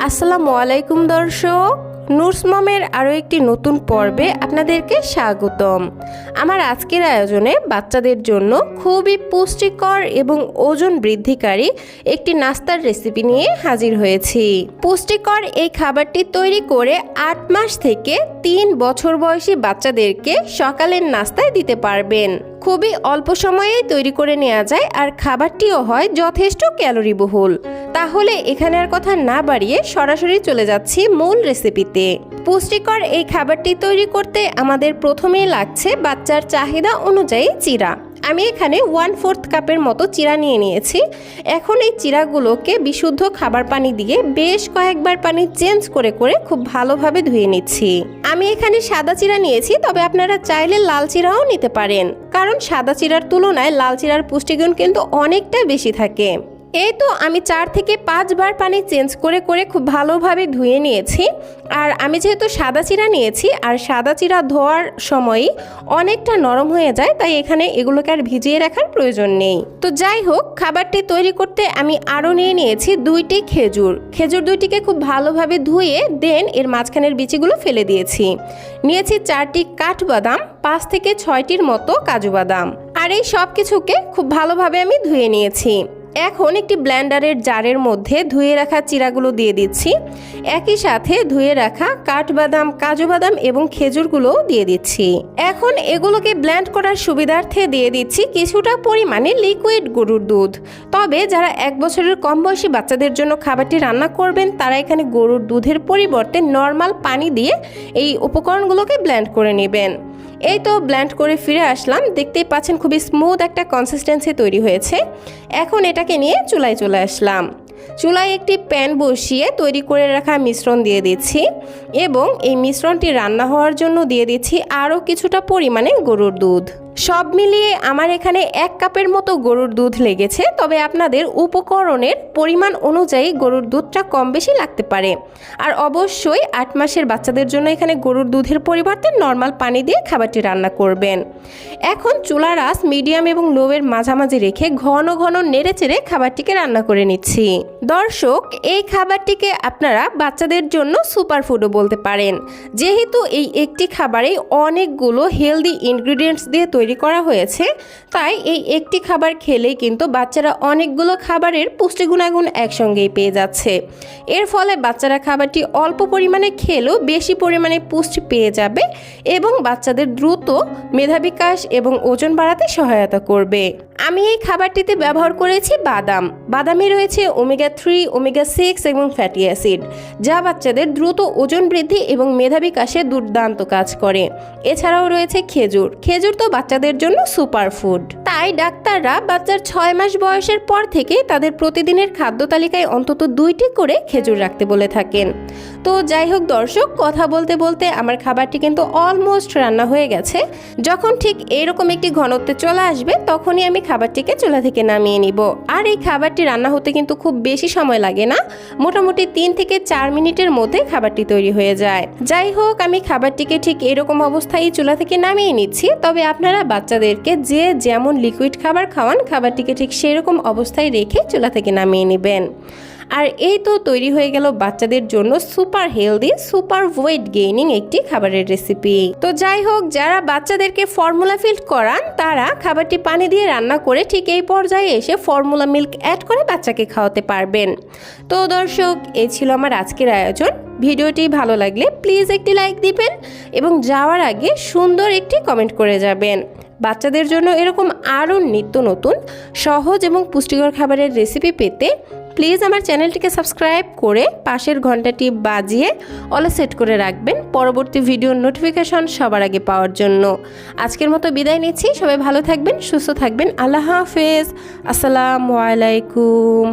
আসসালামু আলাইকুম দর্শক, নুরস মমের আরও একটি নতুন পর্বে আপনাদেরকে স্বাগতম। আমার আজকের আয়োজনে বাচ্চাদের জন্য খুবই পুষ্টিকর এবং ওজন বৃদ্ধিকারী একটি নাস্তার রেসিপি নিয়ে হাজির হয়েছি। পুষ্টিকর এই খাবারটি তৈরি করে 8 মাস থেকে 3 বছর বয়সী বাচ্চাদেরকে সকালের নাস্তায় দিতে পারবেন। খুবই অল্প সময়েই তৈরি করে নেওয়া যায় আর খাবারটিও হয় যথেষ্ট ক্যালোরিবহুল। তাহলে এখানে আর কথা না বাড়িয়ে সরাসরি চলে যাচ্ছি মূল রেসিপিতে। পুষ্টিকর এই খাবারটি তৈরি করতে আমাদের প্রথমেই লাগছে বাচ্চার চাহিদা অনুযায়ী চিরা। আমি এখানে 1/4 কাপের মতো চিরা নিয়ে নিয়েছি। এখন এই চিরাগুলোকে বিশুদ্ধ খাবার পানি দিয়ে বেশ কয়েকবার পানি চেঞ্জ করে করে খুব ভালোভাবে ধুয়ে নিচ্ছি। আমি এখানে সাদা চিরা নিয়েছি, তবে আপনারা চাইলে লাল চিরাও নিতে পারেন, কারণ সাদা চিরার তুলনায় লাল চিরার পুষ্টিগুণ কিন্তু অনেকটা বেশি থাকে। এই তো আমি 4 থেকে 5 বার পানি চেঞ্জ করে করে খুব ভালোভাবে ধুয়ে নিয়েছি। আর আমি যেহেতু সাদা চিরা নিয়েছি, আর সাদা চিরা ধোয়ার সময়ই অনেকটা নরম হয়ে যায়, তাই এখানে এগুলোকে আর ভিজিয়ে রাখার প্রয়োজন নেই। তো যাই হোক, খাবারটি তৈরি করতে আমি আরও নিয়ে নিয়েছি 2টি খেজুর। খেজুর 2টিকে খুব ভালোভাবে ধুয়ে দেন এর মাঝখানের বিচিগুলো ফেলে দিয়েছি। নিয়েছি 4টি কাঠবাদাম, 5 থেকে 6টির মতো কাজু বাদাম। আর এই সব কিছুকে খুব ভালোভাবে আমি ধুয়ে নিয়েছি। এখন একটি ব্লেন্ডারের জারের মধ্যে ধুয়ে রাখা চিরাগুলো দিয়ে দিচ্ছি। একই সাথে ধুয়ে রাখা কাঠবাদাম, কাজু বাদাম এবং খেজুরগুলোও দিয়ে দিচ্ছি। এখন এগুলোকে ব্লেন্ড করার সুবিধার্থে দিয়ে দিচ্ছি কিছুটা পরিমাণে লিকুইড গরুর দুধ। তবে যারা 1 বছরের কম বয়সী বাচ্চাদের জন্য খাবারটি রান্না করবেন, তারা এখানে গরুর দুধের পরিবর্তে নর্মাল পানি দিয়ে এই উপকরণগুলোকে ব্লেন্ড করে নেবেন। এই তো ব্লেন্ড করে ফিরে আসলাম। দেখতেই পাচ্ছেন খুবই স্মুথ একটা কনসিস্টেন্সি তৈরি হয়েছে। এখন এটাকে নিয়ে চুলায় চলে আসলাম। চুলায় একটি প্যান বসিয়ে তৈরি করে রাখা মিশ্রণ দিয়ে দিচ্ছি এবং এই মিশ্রণটি রান্না হওয়ার জন্য দিয়ে দিচ্ছি আরও কিছুটা পরিমাণে গরুর দুধ। সব মিলিয়ে আমার এখানে 1 কাপের মতো গরুর দুধ লেগেছে, তবে আপনাদের উপকরণের পরিমাণ অনুযায়ী গরুর দুধটা কম বেশি লাগতে পারে। আর অবশ্যই 8 মাসের বাচ্চাদের জন্য এখানে গরুর দুধের পরিবর্তে নর্মাল পানি দিয়ে খাবারটি রান্না করবেন। এখন চুলার আঁচ মিডিয়াম এবং লোয়ের মাঝামাঝি রেখে ঘন ঘন নেড়ে চেড়ে খাবারটিকে রান্না করে নিচ্ছি। দর্শক, এই খাবারটিকে আপনারা বাচ্চাদের জন্য সুপারফুডও বলতে পারেন, যেহেতু এই একটি খাবারেই অনেকগুলো হেলদি ইনগ্রিডিয়েন্টস দিয়ে তৈরি করা হয়েছে। তাই এই একটি খাবার খেলেই কিন্তু বাচ্চারা অনেকগুলো খাবারের পুষ্টি গুণাগুণ একসঙ্গেই পেয়ে যাচ্ছে। এর ফলে বাচ্চারা খাবারটি অল্প পরিমাণে খেলেও বেশি পরিমাণে পুষ্টি পেয়ে যাবে এবং বাচ্চাদের দ্রুত মেধা বিকাশ এবং ওজন বাড়াতে সহায়তা করবে। আমি এই খাবারটিতে ব্যবহার করেছি বাদাম। বাদামে রয়েছে ওমেগা 3, ওমেগা 6 এবং ফ্যাটি অ্যাসিড, যা বাচ্চাদের দ্রুত ওজন বৃদ্ধি এবং মেধা বিকাশে দুর্দান্ত কাজ করে। এছাড়াও রয়েছে খেজুর। খেজুর তো বাচ্চাদের জন্য সুপারফুড। তাই ডাক্তাররা বাচ্চার 6 মাস বয়সের পর থেকে তাদের প্রতিদিনের খাদ্য তালিকায় অন্তত 2টি করে খেজুর রাখতে বলে থাকেন। তো যাই হোক দর্শক, কথা বলতে বলতে আমার খাবারটি কিন্তু অলমোস্ট রান্না হয়ে গেছে। যখন ঠিক এইরকম একটি ঘনত্বে চলে আসবে, তখনই আমি খাবারটিকে চুলা থেকে নামিয়ে নিব। আর এই খাবারটি রান্না হতে কিন্তু খুব বেশি সময় লাগে না, মোটামুটি 3 থেকে 4 মিনিটের মধ্যে খাবারটি তৈরি হয়ে যায়। যাই হোক, আমি খাবারটিকে ঠিক এরকম অবস্থায় চুলা থেকে নামিয়ে নিচ্ছি। তবে আপনারা বাচ্চাদেরকে যে যেমন লিকুইড খাবার খাওয়ান, খাবারটিকে ঠিক সেরকম অবস্থায় রেখে চুলা থেকে নামিয়ে নেবেন। আর এই তো তৈরি হয়ে গেল বাচ্চাদের জন্য super healthy, super weight gaining একটি খাবারের রেসিপি। তো যাই হোক, যারা বাচ্চাদেরকে ফর্মুলা ফিড করান, তারা খাবারটি পানি দিয়ে রান্না করে ঠিক এই পর্যায়ে এসে ফর্মুলা মিল্ক অ্যাড করে বাচ্চাকে খাওয়াতে পারবেন। তো দর্শক, এই ছিল আমার আজকের আয়োজন। ভিডিওটি ভালো লাগলে প্লিজ একটি লাইক দিবেন এবং যাওয়ার আগে সুন্দর একটি কমেন্ট করে যাবেন। বাচ্চাদের জন্য এরকম আরও নিত্য নতুন সহজ এবং পুষ্টিকর খাবারের রেসিপি পেতে প্লিজ আমার চ্যানেলটিকে সাবস্ক্রাইব করে পাশের ঘন্টাটি বাজিয়ে অলে সেট করে রাখবেন পরবর্তী ভিডিওর নোটিফিকেশন সবার আগে পাওয়ার জন্য। আজকের মতো বিদায় নিচ্ছি। সবাই ভালো থাকবেন, সুস্থ থাকবেন। আল্লাহ হাফেজ। আসসালামু আলাইকুম।